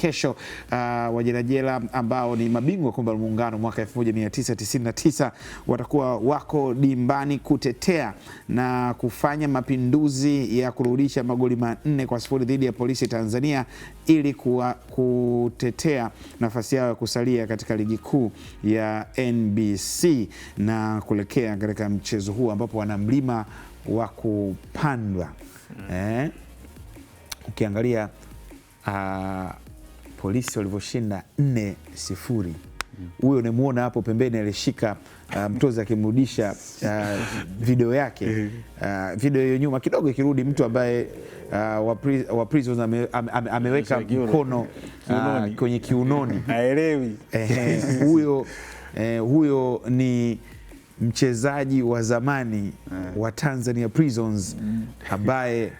Kesho wajenajela ambao ni mabingwa kombe la muungano mwaka 1999 watakuwa wako dimbani kutetea na kufanya mapinduzi ya kurudisha magoli 4-0 dhidi ya Polisi Tanzania ili kutetea nafasi yao ya kusalia katika ligi kuu ya NBC na kuelekea katika mchezo huu ambapo wana mlima wa kupandwa. Ukiangalia Polisi walivyoshinda 4-0. Huyo unamuona hapo pembeni alishika mtoza akimrudisha video yake. Video hiyo nyuma kidogo ikirudi mtu ambaye wa Prisons ameweka mkono kwenye kiunoni. Haelewi. Huyo ni mchezaji wa zamani wa Tanzania Prisons ambaye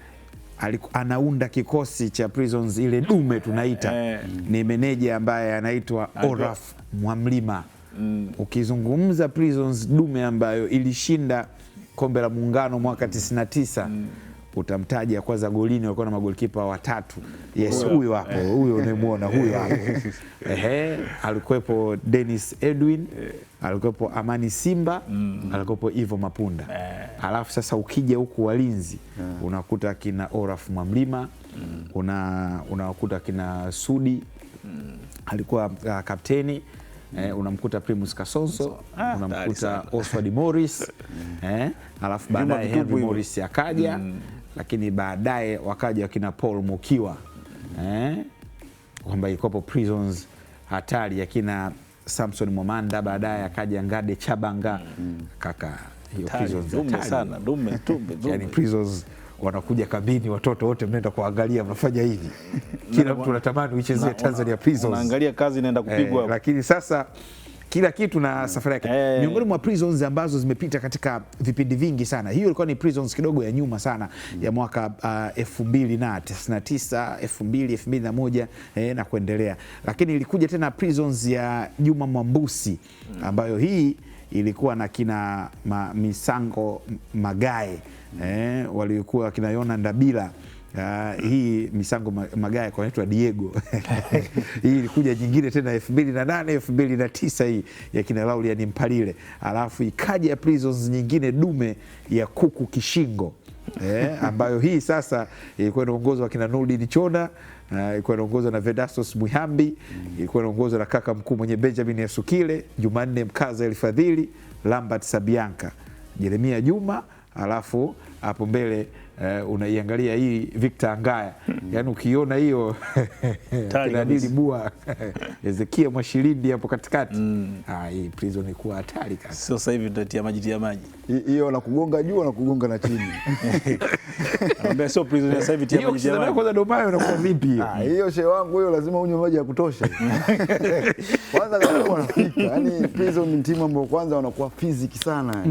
anaunda kikosi cha Prisons, ile dume tunaita. Ni meneja ambaye anaitwa Oraf Mwamlima. Ukizungumza Prisons dume ambayo ilishinda kombe la muungano mwaka 99 utamtaja kwanza golini, walikuwa na magolikipa watatu. Yes, huyo hapo, huyo unamuona huyo hapo. Alikuwepo Dennis Edwin, alikuwepo Amani Simba, alikuwepo Ivo Mapunda. Alafu sasa ukija huku walinzi unakuta kina Oraf Mwamlima, unakuta kina Sudi alikuwa kapteni, unamkuta Primus Kasonso, unamkuta Oswald Morris, alafu baadaye Henry Morris akaja, lakini baadaye wakaja wakina Paul Mukiwa, kwamba ikopo Prisons hatari, yakina Samson Momanda, baadaye akaja Ngade Chabanga. Kaka, hiyo Prisons dume sana, dume. Yani Prisons wanakuja kabini, watoto wote mnaenda kuangalia, mnafanya hivi. Kila mtu anatamani uichezee Tanzania Prisons. Unaangalia kazi inaenda kupigwa. Lakini sasa kila kitu na safari yake. Miongoni mwa Prisons ambazo zimepita katika vipindi vingi sana, hiyo ilikuwa ni Prisons kidogo ya nyuma sana, ya mwaka 2099, 2001 na kuendelea. Lakini ilikuja tena Prisons ya Juma Mwambusi ambayo hii ilikuwa na kina Misango Magae, walikuwa kina Yona Ndabila. Hii Misango Magae kwa inaitwa Diego. Hii ilikuja nyingine tena 2008, 2009 hii ya kina Laulian Mpalile. Alafu ikaja Prisons nyingine dume ya Kuku Kishingo, ambayo hii sasa ilikuwa inaongozwa kina Nurdin Chona, ilikuwa inaongozwa na Vedastus Muhambi, ilikuwa inaongozwa na kaka mkuu mwenye Benjamin Yasukile, Jumanne Mkaza Elfadhili, Lambert Sabianka, Jeremia Juma. Alafu hapo mbele unaiangalia hii Victor Angaya. Yani ukiona hiyo Kinadili Bua, Ezekia Mwashilindi hapo katikati. Hii Prison ilikuwa hatari kaka. Sio sasa hivi tunatia maji. Hiyo na kugonga juu na kugonga na chini. Anambia sio Prison sasa hivi tia maji. Hiyo kwanza domayo inakuwa vipi hiyo? Hiyo shehe wangu hiyo lazima unywe maji ya kutosha. Kwanza kama wanafika. Yani Prison ni timu ambayo kwanza wanakuwa physical sana.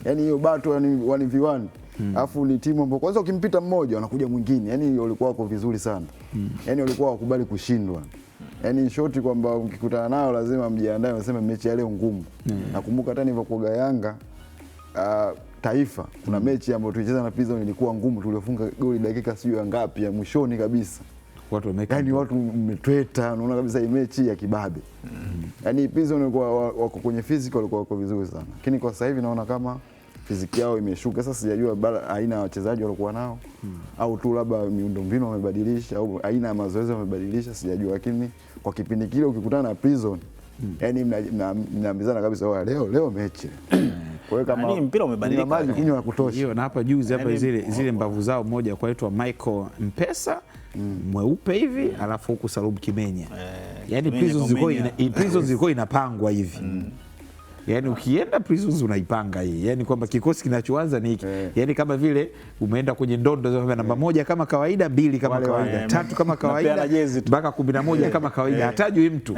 Yani hiyo bato yani 1v1. Alafu ni timu ambayo kwanza ukimpita mmoja wanakuja mwingine. Yani walikuwa wako vizuri sana. Yani walikuwa wakubali kushindwa. Yani shoti kwamba ukikutana nao lazima mjiandae, unasema mechi ya leo ngumu. Nakumbuka hata nilipokuwa Yanga Taifa, kuna mechi ambayo tulicheza na Prison ilikuwa ngumu, tuliofunga goli dakika sio ya ngapi ya mwishoni kabisa. Watu wameka. Yani watu mmetweta, unaona kabisa hii mechi ya kibabe. Yani Prison walikuwa wako kwenye physical, walikuwa wako vizuri sana. Lakini kwa sasa hivi naona kama fiziki yao imeshuka. Sasa sijajua aina ya wachezaji walikuwa nao au tu labda miundombinu wamebadilisha au aina ya mazoezi wamebadilisha, sijajua. Lakini kwa kipindi kile ukikutana na Prison yani mnaambizana kabisa leo mechi. Kwa hiyo kama mpira umebadilika, maji kunywa ya kutosha. Hiyo na hapa juzi hapa zile mbavu zao moja kwa inaitwa Michael Mpesa, mweupe hivi, alafu huku Salum Kimenya. Yani Prisons zilikuwa inapangwa hivi. Yani ukienda Prisons unaipanga hii. Yani kwamba kikosi kinachoanza ni hiki. Yani kama vile umeenda kwenye ndondo za namba 1 kama kawaida, 2 kama kawaida, 3 kama kawaida, mpaka 11 kama kawaida. Hatajui mtu.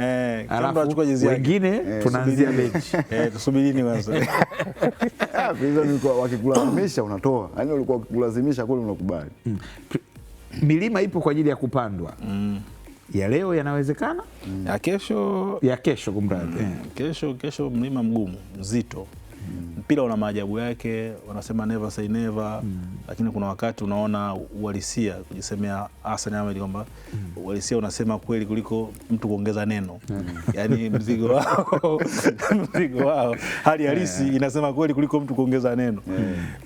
Alafu wengine tunaanzia benchi. Tusubirini kwanza. Prison ilikuwa wakikulazimisha unatoa. Yani walikuwa wakikulazimisha kule unakubali. Milima ipo kwa ajili ya kupandwa. Ya leo yanawezekana, ya kesho kumradhi. Kesho mlima mgumu mzito. Mpira una maajabu yake, wanasema never say never, lakini kuna wakati unaona uhalisia kujisemea Hassan Ahmed kwamba uhalisia unasema kweli kuliko mtu kuongeza neno. Yaani mzigo wao hali halisi inasema kweli kuliko mtu kuongeza neno.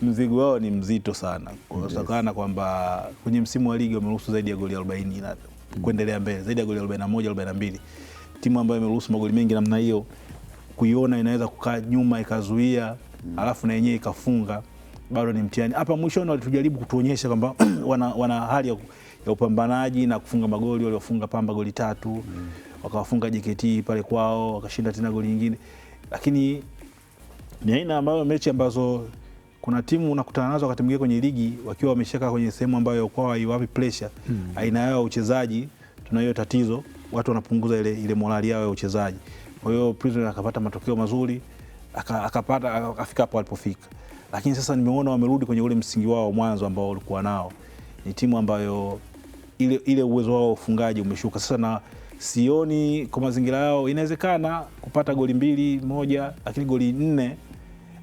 Mzigo wao ni mzito sana. Kutokana kwamba kwenye msimu wa ligi wameruhusu zaidi ya goli 40 na kuendelea mbele, zaidi ya goli 41, 42. Timu ambayo imeruhusu magoli mengi namna hiyo, kuiona inaweza kukaa nyuma ikazuia alafu na yenyewe ikafunga, bado ni mtihani. Hapa mwishoni walitujaribu kutuonyesha kwamba wana hali ya upambanaji na kufunga magoli. Waliofunga Pamba goli 3, wakawafunga JKT pale kwao, wakashinda tena goli nyingine. Lakini ni aina ambayo mechi ambazo kuna timu unakutana nazo wakati mwingine kwenye ligi wakiwa wameshaka kwenye sehemu ambayo kwao haiwapi pressure, aina yao ya uchezaji, tuna hiyo tatizo, watu wanapunguza ile morali yao ya uchezaji. Kwa hiyo Prison akapata matokeo mazuri, akafika hapo alipofika. Lakini sasa nimeona wamerudi kwenye ule msingi wao mwanzo ambao walikuwa nao. Ni timu ambayo ile uwezo wao ufungaji umeshuka. Sasa na sioni kwa mazingira yao inawezekana kupata goli 2-1, lakini goli 4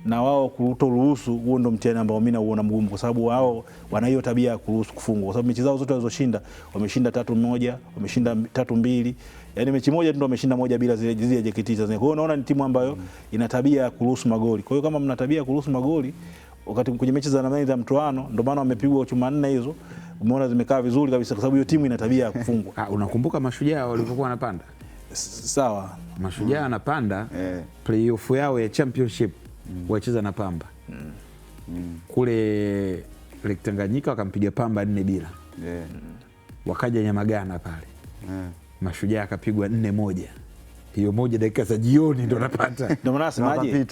na wao kutoruhusu, huo ndo mtihani ambao mimi nauona mgumu, kwa sababu wao wana hiyo tabia ya kuruhusu kufungwa. Kwa sababu mechi zao zote walizoshinda, wameshinda 3-1, wameshinda 3-2. Yaani mechi moja ndio wameshinda moja bila zile JKT Tanzania. Kwa hiyo unaona ni timu ambayo ina tabia ya kuruhusu magoli. Kwa hiyo kama mna tabia ya kuruhusu magoli wakati kwenye mechi za namna za mtoano, ndio maana wamepigwa chuma 4 hizo. Umeona zimekaa vizuri kabisa, kwa sababu hiyo timu ina tabia ya kufungwa. Unakumbuka Mashujaa walipokuwa wanapanda? Sawa. Mashujaa wanapanda playoff yao ya championship, wacheza na Pamba. Kule Lake Tanganyika wakampiga Pamba 4-0. Wakaja Nyamagana pale. Mashujaa akapigwa 4-1. Hiyo moja dakika za jioni ndo napata. Ndio maana nasemaje?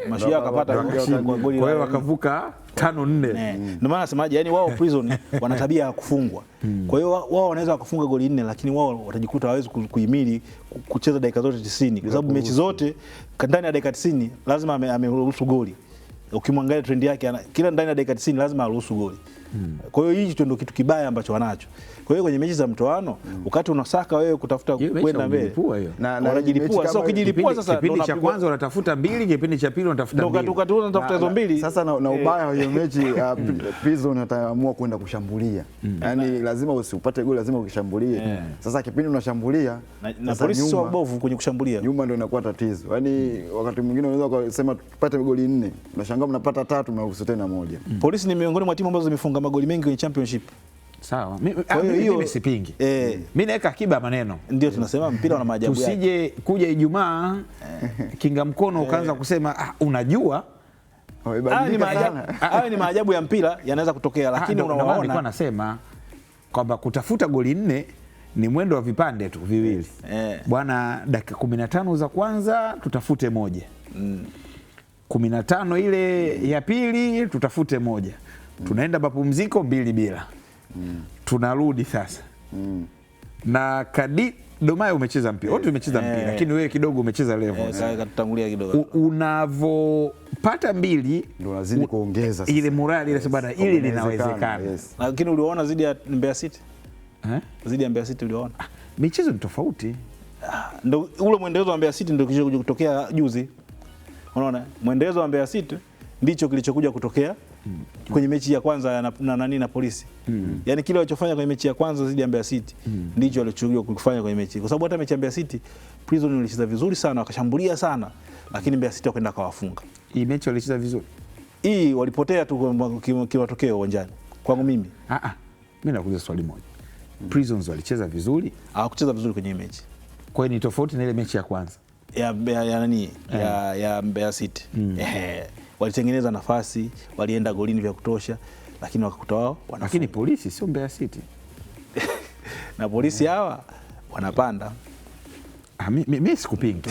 Mashujaa akapata goli. Kwa hiyo wakavuka 5-4. Ndio maana nasemaje, yani wao Prison wana tabia ya kufungwa. Kwa hiyo wao wanaweza kufunga goli 4, lakini wao watajikuta hawezi kuhimili kucheza dakika zote 90, kwa sababu mechi zote ndani ya dakika 90 lazima ameruhusu goli. Ukimwangalia trend yake kila ndani ya dakika 90 lazima aruhusu goli. Kwa hiyo hicho ndio kitu kibaya ambacho wanacho. Kwa hiyo kwenye mechi za mtoano, wakati unasaka wewe kutafuta kwenda mbele, unajilipua. Sasa ukijilipua sasa kipindi cha kwanza unatafuta 2, kipindi cha pili unatafuta 2. Ndio unatafuta hizo 2. Sasa na ubaya wa hiyo mechi Prison ataamua kwenda kushambulia. Yaani lazima usipate goli, lazima ukishambulie. Sasa kipindi unashambulia na Polisi sio wabovu kwenye kushambulia. Nyuma ndio inakuwa tatizo. Yaani wakati mwingine unaweza kusema tupate goli 4, unashangaa mnapata 3, mnaruhusu tena 1. Polisi ni miongoni mwa timu ambazo zimefunga magoli mengi kwenye championship. Sawa. Mimi sipingi. Mimi naweka akiba maneno. Ndio tunasema mpira una maajabu yake. Tusije kuja Ijumaa kinga mkono ukaanza kusema unajua hayo ni maajabu ya mpira yanaweza kutokea, lakini unaona nilikuwa nasema kwamba kutafuta goli 4 ni mwendo wa vipande tu viwili. Bwana, dakika 15 za kwanza tutafute 1. 15 ile ya pili tutafute 1. Tunaenda mapumziko 2-2. Tunarudi sasa. Na Domayo umecheza mpira. Wote umecheza mpira, lakini wewe kidogo umecheza level. Katutangulia kidogo. Unavopata 2 ndio lazidi kuongeza ile morali ile sababu ile linawezekana. Lakini uliona zidi ya Mbeya City? Zidi ya Mbeya City uliona? Michezo ni tofauti. Ndio ule mwendelezo wa Mbeya City ndio kilichokuja kutokea juzi. Unaona? Mwendelezo wa Mbeya City ndicho kilichokuja kutokea kwenye mechi ya kwanza na Polisi. Yaani kile walichofanya kwenye mechi ya kwanza dhidi ya Mbeya City ndicho walichokuja kufanya kwenye mechi. Kwa sababu hata mechi ya Mbeya City Prison walicheza vizuri sana, wakashambulia sana, lakini Mbeya City wakaenda kawafunga. Hii mechi walicheza vizuri. Hii walipotea tu kimatokeo uwanjani. Kwangu mimi. Mimi nakuuliza swali moja. Prisons walicheza vizuri? Hawakucheza vizuri kwenye mechi. Kwa hiyo ni tofauti na ile mechi ya kwanza. Ya Mbeya City. Walitengeneza nafasi, walienda golini vya kutosha, lakini wakakuta wao wanafunga. Lakini Polisi sio Mbeya City. Na Polisi hawa wanapanda. Mimi sikupingi.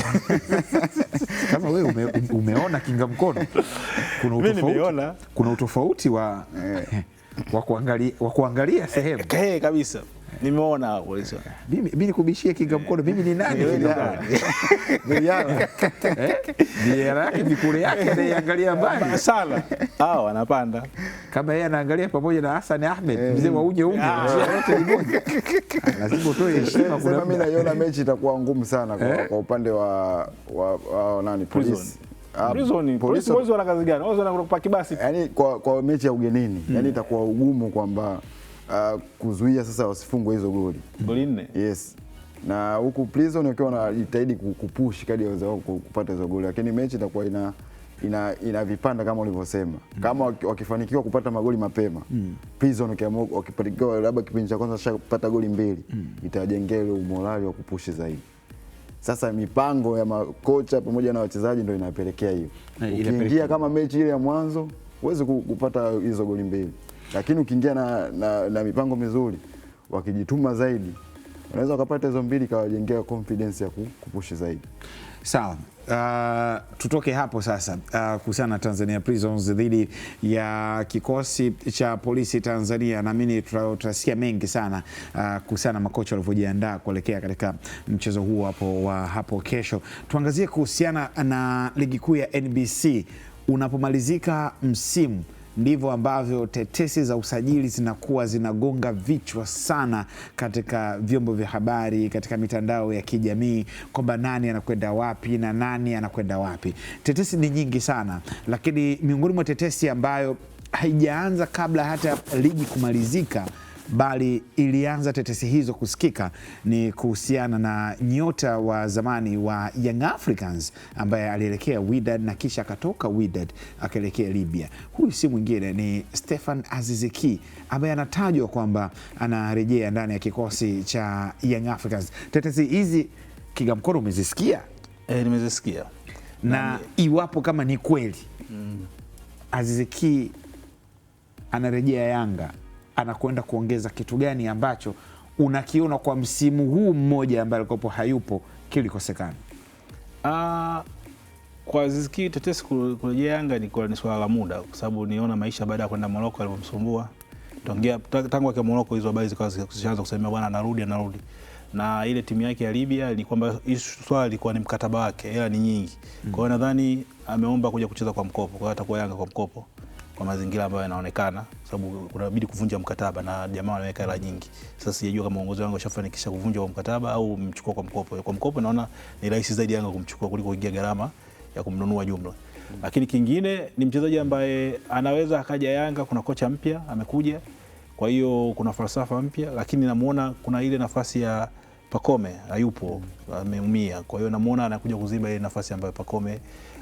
Kama wewe umeona kinga mkono, kuna utofauti wa kuangalia sehemu. Kabisa. Nimeona Polisi. Mimi nikubishie kinga mkono, mimi ni nani? Biara yake vikule yake anaangalia mbali sana. Wanapanda. Kama yeye anaangalia pamoja na Hassan Ahmed, mzee wa unye wote ni moja. Lazima utoe heshima. Kuna mimi naiona mechi itakuwa ngumu sana kwa upande wa nani Polisi. Polisi wana kazi gani? Wao wanakupa kibasi. Yaani kwa mechi ya ugenini, yaani itakuwa ugumu kwamba kuzuia sasa wasifungwe hizo goli 4. Yes. Na huku Prison wakiwa wanajitahidi kupush kadi wao kupata hizo goli, lakini mechi itakuwa ina vipanda kama ulivyosema. Kama wakifanikiwa kupata magoli mapema, Prison wakifanikiwa labda kipindi cha kwanza shapata goli 2, itawajengea ile morali wa kupush zaidi. Sasa mipango ya makocha pamoja na wachezaji ndio inapelekea hiyo. Ukiingia kama mechi ile ya mwanzo, huwezi kupata hizo goli 2. Lakini ukiingia na mipango mizuri, wakijituma zaidi, unaweza ukapata hizo 2 kawajengea confidence ya kupush zaidi. Sawa. Tutoke hapo sasa kuhusiana na Tanzania Prisons dhidi ya kikosi cha Polisi Tanzania. Naamini tutasikia mengi sana kuhusiana na makocha walivyojiandaa kuelekea katika mchezo huo hapo kesho. Tuangazie kuhusiana na ligi kuu ya NBC. Unapomalizika msimu, ndivyo ambavyo tetesi za usajili zinakuwa zinagonga vichwa sana katika vyombo vya habari, katika mitandao ya kijamii, kwamba nani anakwenda wapi na nani anakwenda wapi. Tetesi ni nyingi sana, lakini miongoni mwa tetesi ambayo haijaanza kabla hata ligi kumalizika, bali ilianza tetesi hizo kusikika, ni kuhusiana na nyota wa zamani wa Young Africans ambaye alielekea Wydad na kisha akatoka Wydad akaelekea Libya. Huyu si mwingine ni Stefan Aziz Ki ambaye anatajwa kwamba anarejea ndani ya kikosi cha Young Africans. Tetesi hizi Kigamkoro umezisikia? Nimezisikia. Na iwapo kama ni kweli Aziz Ki anarejea Yanga, anakwenda kuongeza kitu gani ambacho unakiona kwa msimu huu mmoja ambaye alikopo hayupo kilikosekana? Kwa Aziz Ki, tetesi kurejea Yanga ni swala la muda, kwa sababu niona maisha baada ya kwenda Morocco alipomsumbua. Tangu kwa Morocco hizo habari zikaanza kusema bwana anarudi. Na ile timu yake ya Libya ni kwamba swala lilikuwa ni mkataba wake, hela ni nyingi. Kwa hiyo nadhani ameomba kuja kucheza kwa mkopo, kwa hiyo atakuwa Yanga kwa mkopo kwa mazingira ambayo yanaonekana, sababu kunabidi kuvunja mkataba na jamaa wanaweka hela nyingi. Sasa sijajua kama uongozi wangu ushafanikisha kuvunja kwa mkataba au mchukua kwa mkopo. Kwa mkopo naona ni rahisi zaidi Yanga kumchukua kuliko kuingia gharama ya kumnunua jumla. Lakini kingine ni mchezaji ambaye anaweza akaja Yanga, kuna kocha mpya amekuja. Kwa hiyo kuna falsafa mpya, lakini namuona kuna ile nafasi ya Pacome hayupo, ameumia. Kwa hiyo namuona anakuja kuziba ile nafasi ambayo Pacome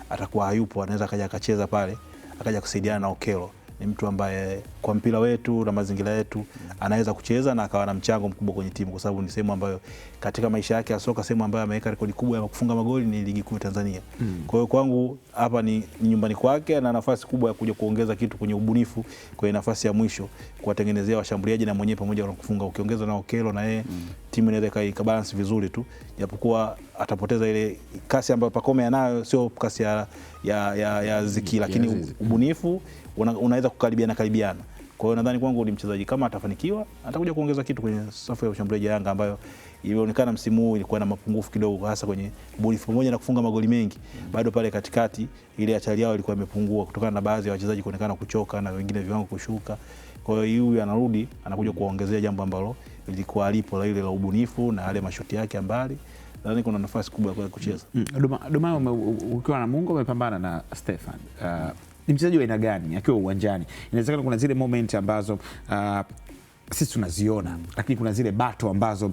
atakuwa hayupo, anaweza akaja akacheza pale, akaja kusaidiana na Okelo. Ni mtu ambaye kwa mpira wetu na mazingira yetu anaweza kucheza na akawa na mchango mkubwa kwenye timu, kwa sababu ni sehemu ambayo katika maisha yake ya soka sehemu ambayo ameweka rekodi kubwa ya kufunga magoli ni ligi kuu Tanzania. Kwa hiyo kwangu hapa ni nyumbani kwake, na nafasi kubwa ya kuja kuongeza kitu kwenye ubunifu kwenye nafasi ya mwisho, kuwatengenezea washambuliaji na mwenyewe pamoja na kufunga. Ukiongeza na Okelo na yeye, timu inaweza ikabalance vizuri tu, japokuwa atapoteza ile kasi ambayo Pacome anayo, sio kasi ya Ziki, lakini ubunifu unaweza kukaribiana. Kwa hiyo nadhani kwangu ni mchezaji kama atafanikiwa atakuja kuongeza kitu kwenye safu ya ushambuliaji ya Yanga ambayo ilionekana msimu huu ilikuwa na mapungufu kidogo, hasa kwenye ubunifu pamoja na kufunga magoli mengi. Bado pale katikati ile hatari yao ilikuwa imepungua kutokana na baadhi ya wachezaji kuonekana kuchoka na wengine viwango kushuka. Kwa hiyo huyu anarudi, anakuja kuongezea jambo ambalo lilikuwa alipo la ile la ubunifu na yale mashuti yake mbali. Nadhani kuna nafasi kubwa ya kucheza. Doma ukiwa na Mungu umepambana na Stefan. Ni mchezaji wa aina gani akiwa uwanjani? Inawezekana kuna zile moment ambazo sisi tunaziona, lakini kuna zile bato ambazo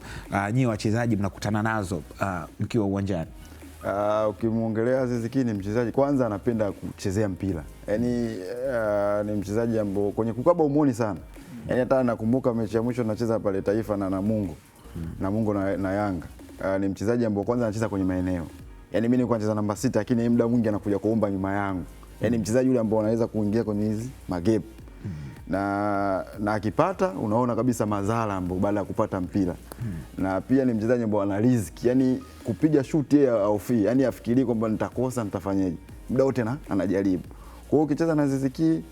nyinyi wachezaji mnakutana nazo mkiwa uwanjani. Ukimwongelea Aziz Ki ni mchezaji kwanza anapenda kuchezea mpira. Yaani ni mchezaji ambaye kwenye kukaba umuoni sana. Yaani hata nakumbuka mechi ya mwisho tunacheza pale Taifa na Namungo. Namungo na Yanga. Ni mchezaji ambaye kwanza anacheza kwenye maeneo. Yaani mimi nilikuwa nacheza namba 6 lakini muda mwingi anakuja kuomba nyuma yangu. Yaani mchezaji yule ambaye anaweza kuingia kwenye hizi magep. Na akipata unaona kabisa madhara ambayo baada ya kupata mpira. Na pia ni mchezaji ambaye ana riziki. Yaani kupiga shoot yeye aufii. Yaani afikirii kwamba nitakosa nitafanyaje. Muda wote anajaribu. Kwa hiyo ukicheza na Aziz Ki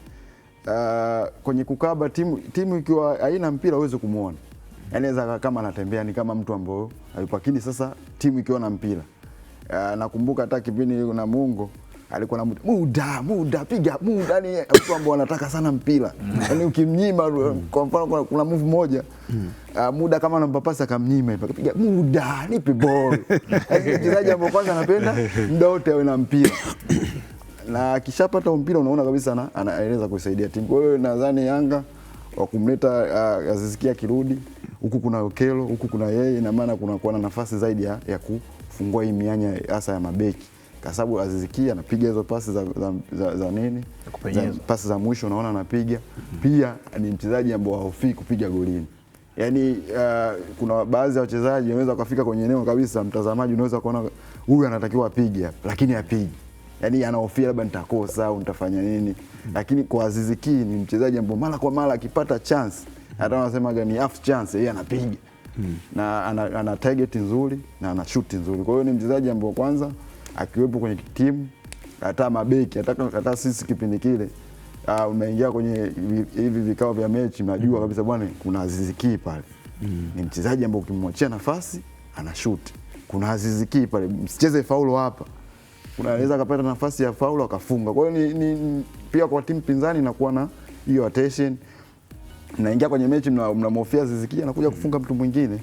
kwenye kukaba timu ikiwa haina mpira uweze kumuona. Yaani anaweza kama anatembea ni kama mtu ambaye alipakini. Sasa timu ikiwa na mpira. Nakumbuka hata kipindi na Mungo alikuwa na muda piga muda, ni mtu ambaye anataka sana mpira. Yaani ukimnyima, kwa mfano kuna move moja muda kama anampapasa akamnyima hivi piga muda nipe ball. Yaani mchezaji ambaye kwanza anapenda muda wote awe na mpira. na akishapata mpira unaona kabisa anaeleza kusaidia timu. Kwa hiyo nadhani Yanga wa kumleta Aziz Ki kirudi, huku kuna Okelo, huku kuna yeye, ina maana kuna nafasi zaidi ya kufungua hii mianya hasa ya mabeki, kwa sababu Aziz Ki anapiga hizo pasi za nini, pasi za mwisho unaona anapiga. Pia ni mchezaji ambaye hahofii kupiga golini. Yaani kuna baadhi ya wachezaji wanaweza kufika kwenye eneo kabisa, mtazamaji unaweza kuona huyu anatakiwa apige lakini apige. Yaani anahofia labda nitakosa au nitafanya nini. Lakini kwa Aziz Ki ni mchezaji ambaye mara kwa mara akipata chance, hata wanasema ni half chance, yeye anapiga. Na ana target nzuri na ana shoot nzuri. Kwa hiyo ni mchezaji ambaye kwanza akiwepo kwenye timu, hata mabeki, hata sisi kipindi kile umeingia kwenye hivi vikao vya mechi, mnajua kabisa bwana kuna Aziz Ki pale. Ni mchezaji ambaye ukimwachia nafasi ana shoot. Kuna Aziz Ki pale, msicheze faulo hapa. Unaweza kupata nafasi ya faulo akafunga. Kwa hiyo ni pia kwa timu pinzani inakuwa na hiyo attention. Mnaingia kwenye mechi mnamhofia Aziz Ki anakuja kufunga mtu mwingine.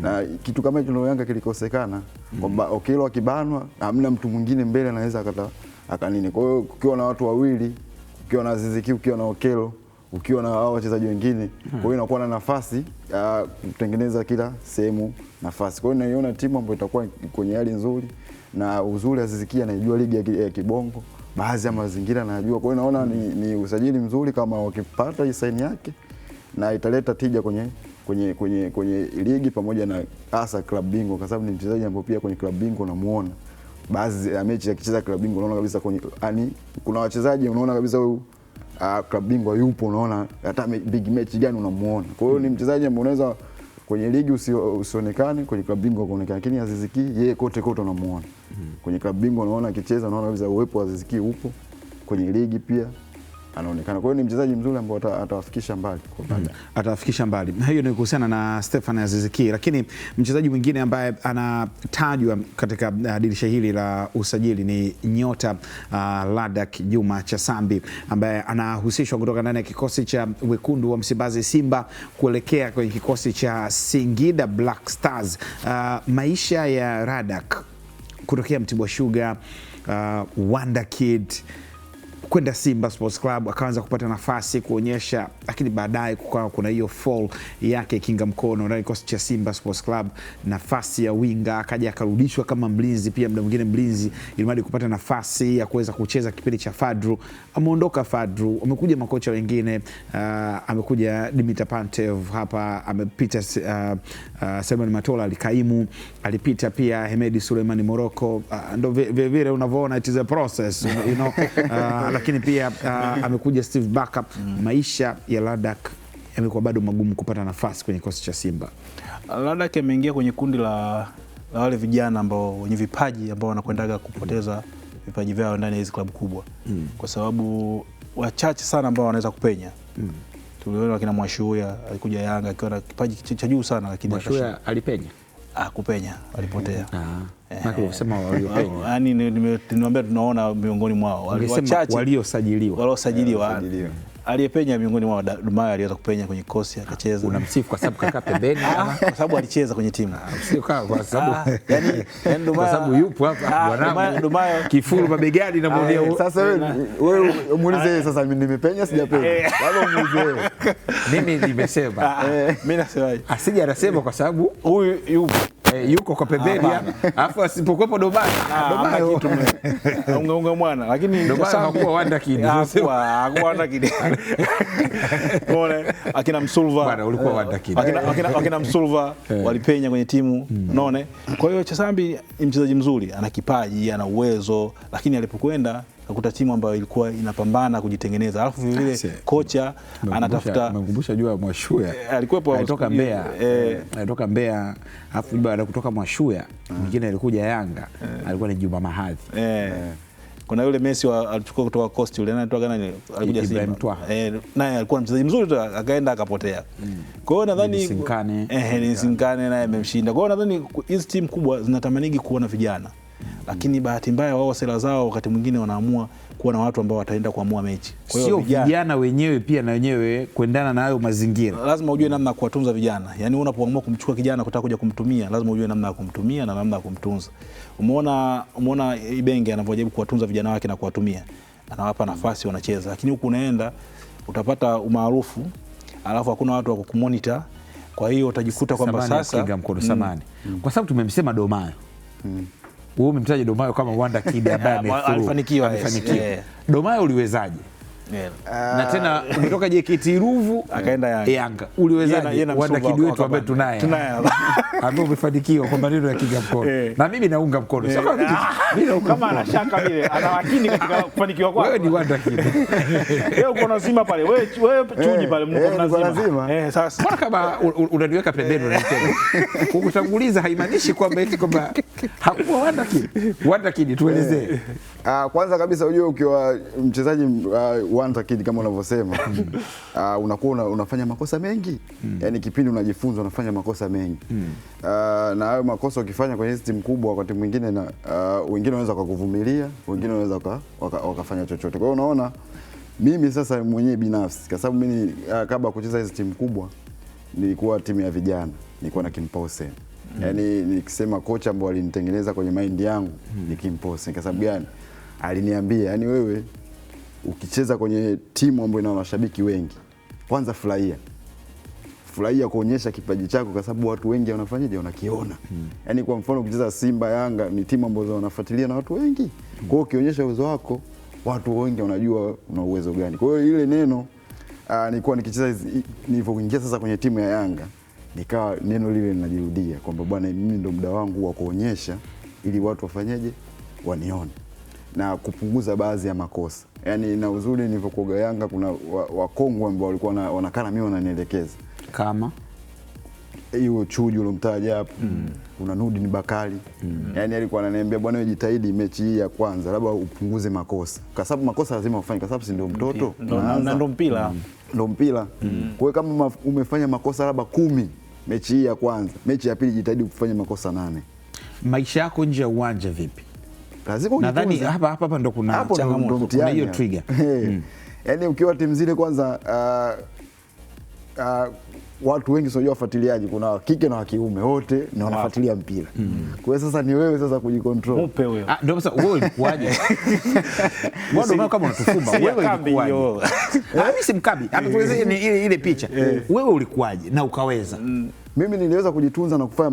Na kitu kama hicho ndio Yanga kilikosekana. Kwamba Okelo akibanwa hamna mtu mwingine mbele anaweza akanini. Kwa hiyo ukiwa na watu wawili, ukiwa na Aziz Ki, ukiwa na Okelo, ukiwa na hao wachezaji wengine, kwa hiyo inakuwa na nafasi ya kutengeneza kila sehemu nafasi. Kwa hiyo naiona timu ambayo itakuwa kwenye hali nzuri, na uzuri Aziz Ki anajua ligi ya Kibongo, baadhi ya mazingira anajua. Kwa hiyo naona ni usajili mzuri kama wakipata hii saini yake, na italeta tija kwenye ligi pamoja na hasa club bingwa, kwa sababu ni mchezaji ambaye pia kwenye club bingwa unamuona baadhi ya mechi akicheza club bingwa unaona kabisa kuna wachezaji unaona kabisa huyu club bingwa yupo, unaona hata big match gani unamuona. Kwa hiyo ni mchezaji ambaye unaweza kwenye ligi usionekane, kwenye club bingwa kuonekana, lakini Aziz Ki yeye kote unamuona. Kwenye club bingwa unaona akicheza unaona kabisa uwepo wa Aziz Ki upo, kwenye ligi pia anaonekana. Kwa hiyo ni mchezaji mzuri ambaye atawafikisha mbali kwa baadaye. Atawafikisha mbali. Hiyo ni kuhusiana na Stefan Aziz Ki, lakini mchezaji mwingine ambaye anatajwa katika dirisha hili la usajili ni nyota Ladak Juma Chasambi, ambaye anahusishwa kutoka ndani ya kikosi cha wekundu wa Msimbazi Simba kuelekea kwenye kikosi cha Singida Black Stars. Maisha ya Ladak kutokea Mtibwa Sugar, Wonder Kid, kwenda Simba Sports Club, akaanza kupata nafasi kuonyesha, lakini baadaye kukawa kuna hiyo fall yake kinga mkono na kikosi cha Simba Sports Club, nafasi ya winga, akaja akarudishwa kama mlinzi pia, muda mwingine mlinzi, ili hadi kupata nafasi ya kuweza kucheza kipindi cha Fadru. Ameondoka Fadru, amekuja makocha wengine, amekuja Dimitar Pantev hapa, amepita Selemani Matola alikaimu, alipita pia Hemedi Suleimani Morocco, ndo vile unavyoona it is a process, you know. Lakini pia amekuja Steve Backup. Maisha ya Ladak yamekuwa bado magumu kupata nafasi kwenye kikosi cha Simba. Ladak ameingia kwenye kundi la wale vijana ambao wenye vipaji ambao wanakwendaga kupoteza vipaji vyao ndani ya hizo klabu kubwa. Kwa sababu wachache sana ambao wanaweza kupenya. Tuliona wakina Mwashuya alikuja Yanga akiwa na kipaji cha juu sana, lakini Mwashuya alipenya. Kupenya alipotea. Unasema waliopenya. Yaani nimeambia tunaona miongoni mwao wachache waliosajiliwa. Aliyepenya miongoni mwao Dumaya aliweza kupenya kwenye kosi akacheza. Unamsifu kwa sababu kaka pembeni kwa sababu alicheza kwenye timu. Sio kwa sababu yani Dumaya kwa sababu yupo hapa bwana Dumaya kifuru mabegani na mwambia sasa wewe umuulize sasa nimepenya sijapenya. Bado umuulize. Mimi nimesema. Mimi nasemaje? Asije anasema kwa sababu huyu yuko kwa pembeni alafu asipokuepo Dumaya kitu unga mwana, lakini Dumaya hakuwa Wonder Kid. Hakuwa Wonder Kid. Unaona akina Msulva bwana ulikuwa Wonder Kid. Akina Msulva walipenya kwenye timu, unaona. Kwa hiyo Chasambi ni mchezaji mzuri, ana kipaji, ana uwezo, lakini alipokwenda akuta timu ambayo ilikuwa inapambana kujitengeneza. Alafu vile kocha anatafuta, nakumbusha jua Mwashuya alikuwa alitoka Mbeya, alitoka Mbeya, alafu baada ya kutoka Mwashuya mwingine alikuja Yanga, alikuwa ni Juma Mahadhi. Kuna yule Messi alichukua kutoka Coast yule anatoka nani, alikuja Simba, naye alikuwa mchezaji mzuri tu, akaenda akapotea. Kwa hiyo nadhani Sinkane naye amemshinda. Kwa hiyo nadhani hizi timu kubwa zinatamanigi kuona vijana, lakini bahati mbaya wao sera zao wakati mwingine wanaamua kuwa na watu ambao wataenda kuamua mechi. Kwa hiyo vijana wenyewe pia na wenyewe kuendana na hayo mazingira, lazima ujue namna ya kuwatunza vijana. Yani unapoamua kumchukua kijana kutaka kuja kumtumia, lazima ujue namna ya kumtumia na namna ya kumtunza. Umeona Ibenge anavyojaribu kuwatunza vijana wake na kuwatumia, anawapa nafasi wanacheza, lakini huku unaenda utapata umaarufu alafu hakuna watu wa kukumonitor. Kwa hiyo utajikuta kwamba sasa Kinga Mkono samani kwa sababu tumemsema Domayo. Wewe umemtaja Domayo kama Wonder Kid ambaye alifanikiwa. Domayo uliwezaje? Na tena umetoka JKT Ruvu akaenda Yanga. Uliwezaje Wonder Kid wetu ambaye tunaye ambaye umefanikiwa kwa maneno ya Kinga Mkono? Na mimi naunga mkono. Mimi kama anashaka vile anawakini katika kufanikiwa kwako. Wewe ni Wonder Kid. Wewe uko nazima pale. Wewe chuji pale mko nazima. Sasa mbona kama unaniweka pembeni unanitega? Kukutanguliza haimaanishi kwamba eti kwamba hakuwa Wonder Kid. Wonder Kid tuelezee. Kwanza kabisa unajua ukiwa mchezaji Wonder Kid kama unavyosema unakuwa unafanya makosa mengi. Yani kipindi unajifunza unafanya makosa mengi. Na hayo makosa ukifanya kwenye timu kubwa wakati mwingine na wengine wanaweza kukuvumilia, wengine wanaweza wakafanya chochote. Kwa hiyo unaona mimi sasa mwenyewe binafsi kwa sababu mimi kabla kucheza hizo timu kubwa nilikuwa timu ya vijana, nilikuwa na Kimpose. Yani nikisema kocha ambaye alinitengeneza kwenye mind yangu ni Kimpose. Kwa sababu gani? Aliniambia yani wewe ukicheza kwenye timu ambayo ina mashabiki wengi, kwanza furahia kuonyesha kipaji chako kwa sababu watu wengi wanafanyaje, wanakiona. Yani kwa mfano ukicheza Simba, Yanga ni timu ambazo wanafuatilia na watu wengi. Kwa hiyo ukionyesha uwezo wako, watu wengi wanajua una uwezo gani. Kwa hiyo ile neno nilikuwa nikicheza, nilipoingia sasa kwenye timu ya Yanga, nikawa neno lile linajirudia kwamba bwana, mimi ndo muda wangu wa kuonyesha ili watu wafanyaje, wanione na kupunguza baadhi ya makosa. Yani na uzuri nilipokuwa Yanga kuna wakongwe ambao walikuwa wanakana mimi wananielekeza. Kama hiyo Chuju ulomtaja hapo, kuna Nurdin Bakari. Yani alikuwa ananiambia bwana, wewe jitahidi mechi hii ya kwanza labda upunguze makosa. Kwa sababu makosa lazima ufanye kwa sababu si ndio mtoto. Na ndo mpira. Ndo mpira. Kwa hiyo kama umefanya makosa labda 10 mechi hii ya kwanza, mechi ya pili jitahidi kufanya makosa 8. Maisha yako nje ya uwanja vipi? Lazima nadhani hapa ndo kuna changamoto, kuna hiyo trigger. Yani ukiwa timu zile kwanza watu wengi sio wafuatiliaji, kuna wa kike na wa kiume wote ni wanafuatilia mpira. Kwa hiyo sasa ni wewe sasa kujicontrol. Mupe wewe. Ndio sasa wewe ulikuaje? Wewe kama unatufumba wewe ulikuwaje? Mimi si mkabi. Atuelezee ni ile picha. Wewe ulikuwaje na ukaweza? Mimi niliweza kujitunza na kufanya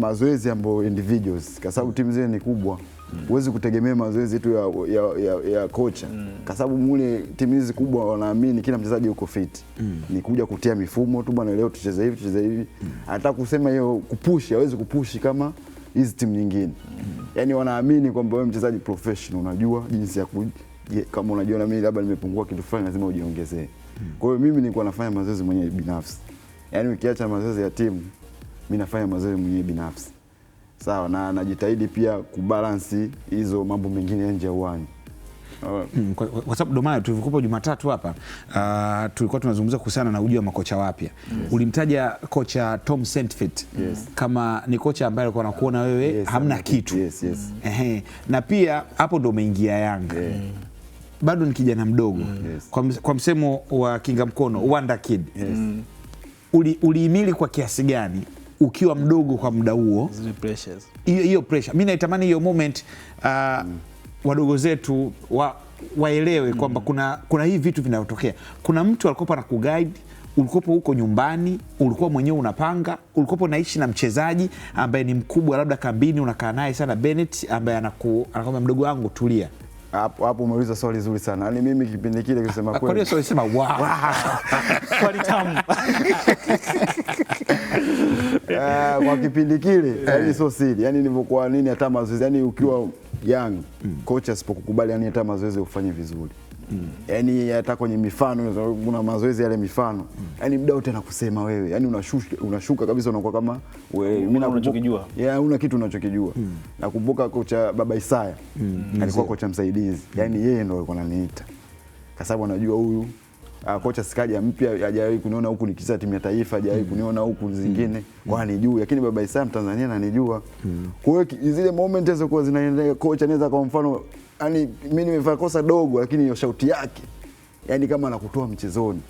mazoezi ambayo individuals kwa sababu timu zile ni kubwa. Huwezi kutegemea mazoezi tu ya kocha. Kwa sababu mule timu hizi kubwa wanaamini kila mchezaji yuko fit. Ni kuja kutia mifumo tu bwana, leo tucheze hivi. Hata kusema hiyo kupush, hawezi kupush kama hizi timu nyingine. Yaani wanaamini kwamba wewe mchezaji professional unajua jinsi ya kama unajua na mimi labda nimepungua kitu fulani lazima ujiongezee. Kwa hiyo mimi nilikuwa nafanya mazoezi mwenyewe binafsi. Yaani ukiacha mazoezi ya timu, mimi nafanya mazoezi mwenyewe binafsi. Sawa, na najitahidi pia kubalansi hizo mambo mengine nje ya uwanja. Kwa sababu Domayo tulivyokupa Jumatatu hapa tulikuwa tunazungumza kuhusiana na ujio wa makocha wapya. Ulimtaja kocha Tom Saintfiet kama ni kocha ambaye alikuwa anakuona wewe hamna kitu. Na pia hapo ndo umeingia Yanga. Bado ni kijana mdogo. Kwa msemo wa Kinga Mkono, Wonder Kid. Ulihimili kwa kiasi gani ukiwa mdogo kwa muda huo? Hiyo pressure. Mimi naitamani hiyo moment wadogo zetu waelewe kwamba kuna hii vitu vinatokea. Kuna mtu alikopa na kuguide, ulikopo huko nyumbani, ulikuwa mwenyewe unapanga, ulikopo naishi na mchezaji ambaye ni mkubwa labda kambini, unakaa naye sana Bennett ambaye anakwambia mdogo wangu tulia. Hapo umeuliza swali zuri sana. Yaani mimi kipindi kile kusema kweli. Kwa hiyo swali sema wow. Swali tamu. Kwa kipindi kile yaani sio siri. Yaani nilivyokuwa nini hata mazoezi, yaani ukiwa young kocha asipokukubali yani hata mazoezi ufanye vizuri. Yaani hata kwenye mifano kuna mazoezi yale mifano. Yaani muda wote anakusema wewe. Yaani unashuka kabisa unakuwa kama wewe mimi unachokijua. Una kitu unachokijua. Nakumbuka kocha Baba Isaya alikuwa kocha msaidizi. Yaani yeye ndo alikuwa ananiita. Kwa sababu anajua huyu kocha sikaja mpya hajawahi kuniona huku nikicheza timu ya taifa, hajawahi kuniona huku zingine. Kwa anijua, lakini Baba Isaya Mtanzania ananijua. Kwa hiyo zile moment hizo kwa zinaendelea kocha anaweza kwa mfano yani mimi nimefanya kosa dogo, lakini hiyo shauti yake yani kama anakutoa mchezoni.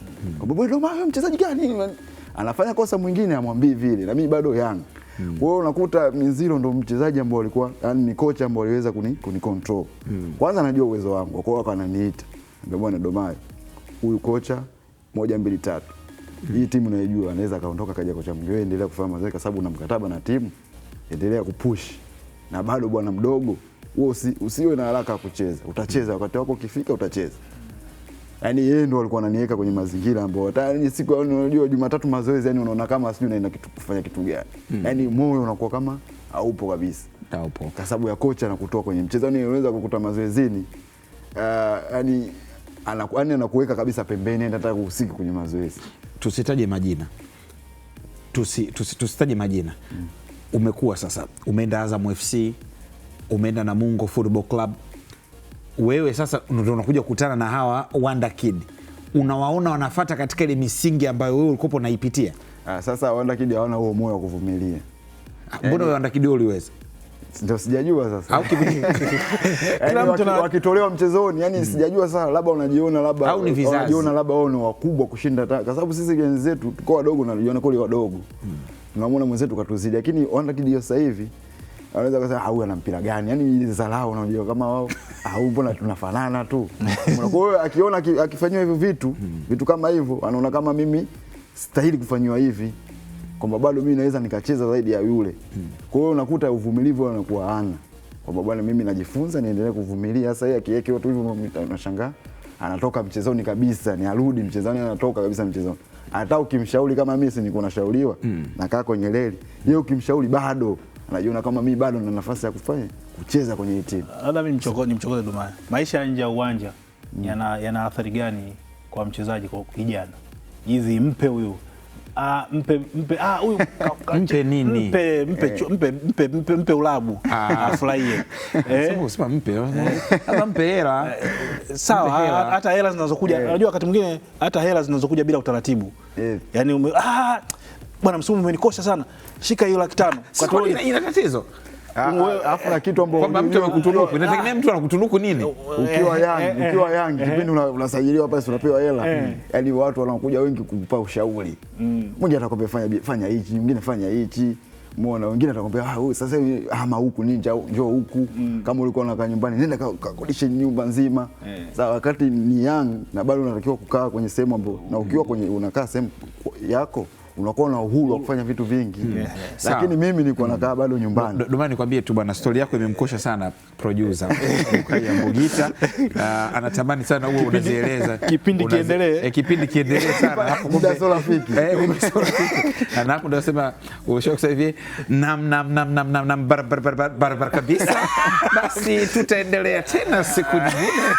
Bwana Doma mchezaji gani anafanya kosa mwingine amwambii vile, na mimi bado Yanga. Kwa hiyo unakuta Minziro ndo mchezaji ambao alikuwa yani ni kocha ambao aliweza kuni control. Kwanza anajua uwezo wangu, kwa hiyo akananiita. Bwana Doma, huyu kocha 1 2 3. Hii timu unayojua anaweza kaondoka kaja kocha mwingine, endelea kufanya mazoezi kwa sababu una mkataba na timu, endelea kupush. Na bado bwana mdogo, wewe usiwe na haraka ya kucheza. Utacheza wakati wako ukifika utacheza. Yaani yeye ndo alikuwa ananiweka kwenye mazingira ambayo hata siku unajua Jumatatu mazoezi yani unaona kama sijui naenda kufanya kitu gani. Yaani moyo unakuwa kama haupo kabisa. Haupo. Kwa sababu ya kocha anakutoa kwenye mchezo. Yani unaweza kukuta mazoezini yani anakuweka kabisa pembeni, anataka kuhusika kwenye mazoezi. Tusitaje majina. Tusitaje majina. Umekuwa sasa, umeenda Azam FC, umeenda Namungo Football Club. Wewe sasa ndio unakuja kukutana na hawa Wonder Kid. Unawaona wanafuata katika ile misingi ambayo wewe ulikopo unaipitia. Sasa Wonder Kid hawana huo moyo wa kuvumilia. Mbona wewe Wonder Kid uliweza? Ndio sijajua sasa. Au kila mtu wakitolewa mchezoni, yani sijajua sasa, labda unajiona labda unajiona labda wao ni wakubwa kushinda kwa sababu sisi wenzetu tuko wadogo na tunajiona kule wadogo. Tunamwona mwenzetu katuzidi, lakini Wonder Kid sasa hivi anaweza kusema huyu ana mpira gani? Yaani dharau, unajua kama wao mbona tunafanana tu. Kwa hiyo akiona akifanywa hivyo vitu kama hivyo, anaona kama mimi stahili kufanywa hivi, kwamba bado mimi naweza nikacheza zaidi ya yule. Kwa hiyo unakuta uvumilivu anakuwa hana. Kwamba bwana mimi najifunza niendelee kuvumilia. Sasa yeye akiweke watu hivyo unashangaa anatoka mchezoni kabisa, ni arudi mchezoni, anatoka kabisa mchezoni. Hata ukimshauri kama mimi si niko nashauriwa, nakaa kwenye reli. Yeye ukimshauri bado anajiona kama mimi bado na nafasi ya kufanya kucheza kwenye hii timu. Labda mimi nimchokoze Duma. Maisha nje ya uwanja yana athari gani kwa mchezaji, kwa kijana? Hizi mpe huyu mpe huyu mpe nini? Mpe ulabu afurahie. Sema usema mpe. Hata mpe hela. Sawa, hata hela zinazokuja. Unajua wakati mwingine hata hela zinazokuja bila utaratibu. Yaani bwana msimu umenikosha sana. Shika hiyo 500,000. Kwa ina tatizo. Alafu na kitu ambacho kwamba mtu amekutunuku, inategemea mtu anakutunuku nini. Ukiwa Yanga kipindi unasajiliwa pale unapewa hela, yaani watu wanakuja wengi kukupa ushauri. Mmoja atakwambia fanya hichi, mwingine fanya hichi. Muona wengine atakwambia sasa hivi hama huku ninja njoo huku. Kama ulikuwa unakaa nyumbani nenda kakodishe nyumba nzima. Sasa wakati ni Yanga na bado unatakiwa kukaa kwenye sehemu ambayo, na ukiwa kwenye unakaa sehemu yako unakuwa na uhuru wa kufanya vitu vingi. Lakini mimi niko nakaa bado nyumbani. Ndio maana nikwambie tu bwana, story yako imemkosha sana producer Mkaya Mbugita. Anatamani sana huo unazieleza. Kipindi kiendelee sana. Hapo muda sio rafiki. Na hapo ndio nasema ushoka sasa hivi nam barabara kabisa. Basi tutaendelea tena siku nyingine.